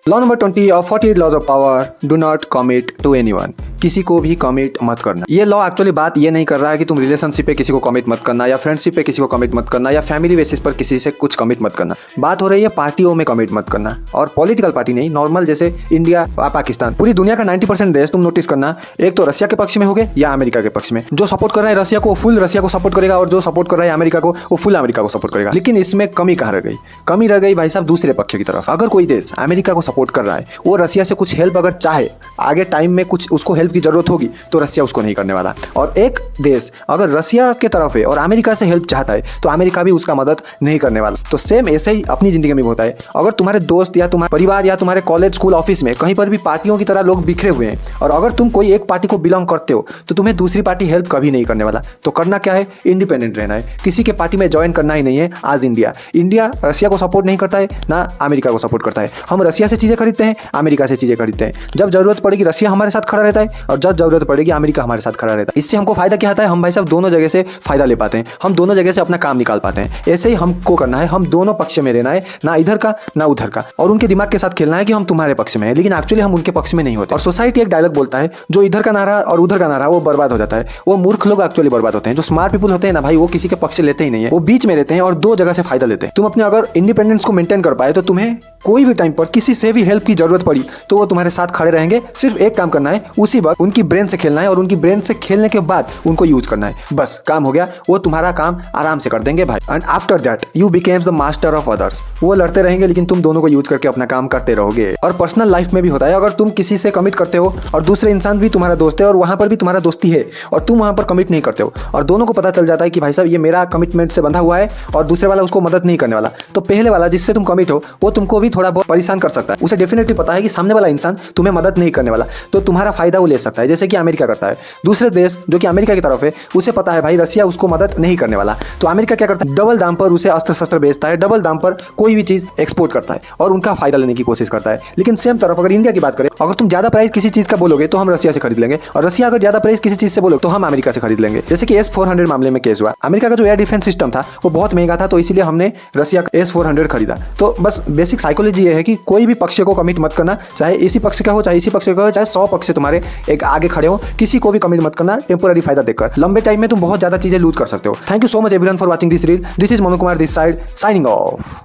Law number 20 of 48 laws of power, do not commit to anyone. किसी को भी commit मत करना। ये लॉ एक्चुअली बात ये नहीं कर रहा है कि तुम रिलेशनशिप पे किसी को कमिट मत करना, या फ्रेंडशिप पे किसी को कमिट मत करना, या फैमिली बेसिस पर किसी से कुछ कमिट मत करना। बात हो रही है पार्टियों में कमिट मत करना, और पॉलिटिकल पार्टी नहीं, नॉर्मल जैसे इंडिया, पाकिस्तान, पूरी दुनिया का 90% देश तुम नोटिस करना, एक तो रशिया के पक्ष में होगे या अमेरिका के पक्ष में। जो सपोर्ट कर रहा है रशिया को वो फुल रशिया को सपोर्ट करेगा, और जो सपोर्ट कर रहा है अमेरिका को वो फुल अमेरिका को सपोर्ट करेगा। लेकिन इसमें कमी कहाँ रह गई? कमी रह गई भाई साहब दूसरे पक्ष की तरफ। अगर कोई देश अमेरिका को सपोर्ट कर रहा है, वो रशिया से कुछ हेल्प अगर चाहे, आगे टाइम में कुछ उसको हेल्प की जरूरत होगी, तो रशिया उसको नहीं करने वाला। और एक देश अगर रशिया के तरफ है और अमेरिका से हेल्प चाहता है, तो अमेरिका भी उसका मदद नहीं करने वाला। तो सेम ऐसे ही अपनी जिंदगी में भी होता है। अगर तुम्हारे दोस्त या तुम्हारे परिवार या तुम्हारे कॉलेज, स्कूल, ऑफिस में कहीं पर भी पार्टियों की तरह लोग बिखरे हुए हैं, और अगर तुम कोई एक पार्टी को बिलोंग करते हो, तो तुम्हें दूसरी पार्टी हेल्प कभी नहीं करने वाला। तो करना क्या है? इंडिपेंडेंट रहना है, किसी के पार्टी में ज्वाइन करना ही नहीं है। आज इंडिया रशिया को सपोर्ट नहीं करता है, ना अमेरिका को सपोर्ट करता है। हम रशिया से चीजें खरीदते हैं, अमेरिका से चीजें खरीदते हैं। जब जरूरत पड़ेगी रशिया हमारे साथ खड़ा रहता है, और जब जरूरत पड़ेगी अमेरिका हमारे साथ खड़ा रहता है। इससे हमको फायदा क्या होता है? हम भाई साहब दोनों जगह से फायदा ले पाते हैं, हम दोनों जगह से अपना काम निकाल पाते हैं। ऐसे ही हमको करना है, हम दोनों पक्ष में रहना है, ना इधर का ना उधर का। और उनके दिमाग के साथ खेलना है कि हम तुम्हारे पक्ष में है, लेकिन एक्चुअली हम उनके पक्ष में नहीं होते। और सोसाइटी एक डायलॉग बोलता है, जो इधर का नारा और उधर का नारा वो बर्बाद हो जाता है। वो मूर्ख लोग एक्चुअली बर्बाद होते हैं। जो स्मार्ट पीपल होते हैं ना भाई, वो किसी के पक्ष लेते ही नहीं है, वो बीच में रहते हैं और दो जगह से फायदा लेते हैं। तुम अपने अगर इंडिपेंडेंस को मेंटेन कर पाए, तो तुम्हें कोई भी टाइम पर किसी से भी हेल्प की जरूरत पड़ी तो वो तुम्हारे साथ खड़े रहेंगे। सिर्फ एक काम करना है, उसी वक्त उनकी ब्रेन से खेलना है, और उनकी ब्रेन से खेलने के बाद उनको यूज करना है। बस काम हो गया, वो तुम्हारा काम आराम से कर देंगे भाई। And after that you becomes the master of others. वो लड़ते रहेंगे, लेकिन तुम दोनों को यूज करके अपना काम करते रहोगे। और पर्सनल लाइफ में भी होता है, अगर तुम किसी से कमिट करते हो और दूसरे इंसान भी तुम्हारा दोस्त है, और वहां पर भी तुम्हारा दोस्ती है, और तुम वहां पर कमिट नहीं करते हो, और दोनों को पता चल जाता है कि भाई साहब ये मेरा कमिटमेंट से बंधा हुआ है, और दूसरे वाला उसको मदद नहीं करने वाला, तो पहले वाला जिससे तुम कमिट हो वो तुमको भी थोड़ा बहुत परेशान कर सकता है। उसे डेफिनेटली पता है कि सामने वाला इंसान तुम्हें मदद नहीं करने वाला, तो तुम्हारा फायदा वो ले सकता है। जैसे कि अमेरिका करता है, दूसरे देश जो कि अमेरिका की तरफ है, उसे पता है भाई रशिया उसको मदद नहीं करने वाला, तो अमेरिका क्या करता है? डबल दाम पर उसे अस्त्र शस्त्र बेचता है, डबल दाम पर कोई भी चीज एक्सपोर्ट करता है, और उनका फायदा लेने की कोशिश करता है। लेकिन सेम तरफ अगर इंडिया की बात करें, अगर तुम ज्यादा प्राइस किसी चीज का बोलोगे तो हम रशिया से खरीद लेंगे, और रशिया अगर ज्यादा प्राइस किसी चीज से बोलोगे तो हम अमेरिका से खरीद लेंगे। जैसे कि S-400 मामले में केस हुआ। अमेरिका का जो एयर डिफेंस सिस्टम था वो बहुत महंगा था, तो इसीलिए हमने रशिया का S-400 खरीदा। तो बस बेसिक साइकोलॉजी ये है कि कोई भी पक्ष को कमिट मत करना, चाहे इसी पक्ष का हो, चाहे इसी पक्ष का हो, चाहे 100 पक्ष तुम्हारे एक आगे खड़े हो, किसी को भी कमिट मत करना। टेम्पोररी फायदा देखकर लंबे टाइम में तुम बहुत ज्यादा चीजें लूज कर सकते हो। Thank you so much everyone for watching this reel. This is Manu Kumar this side, signing off.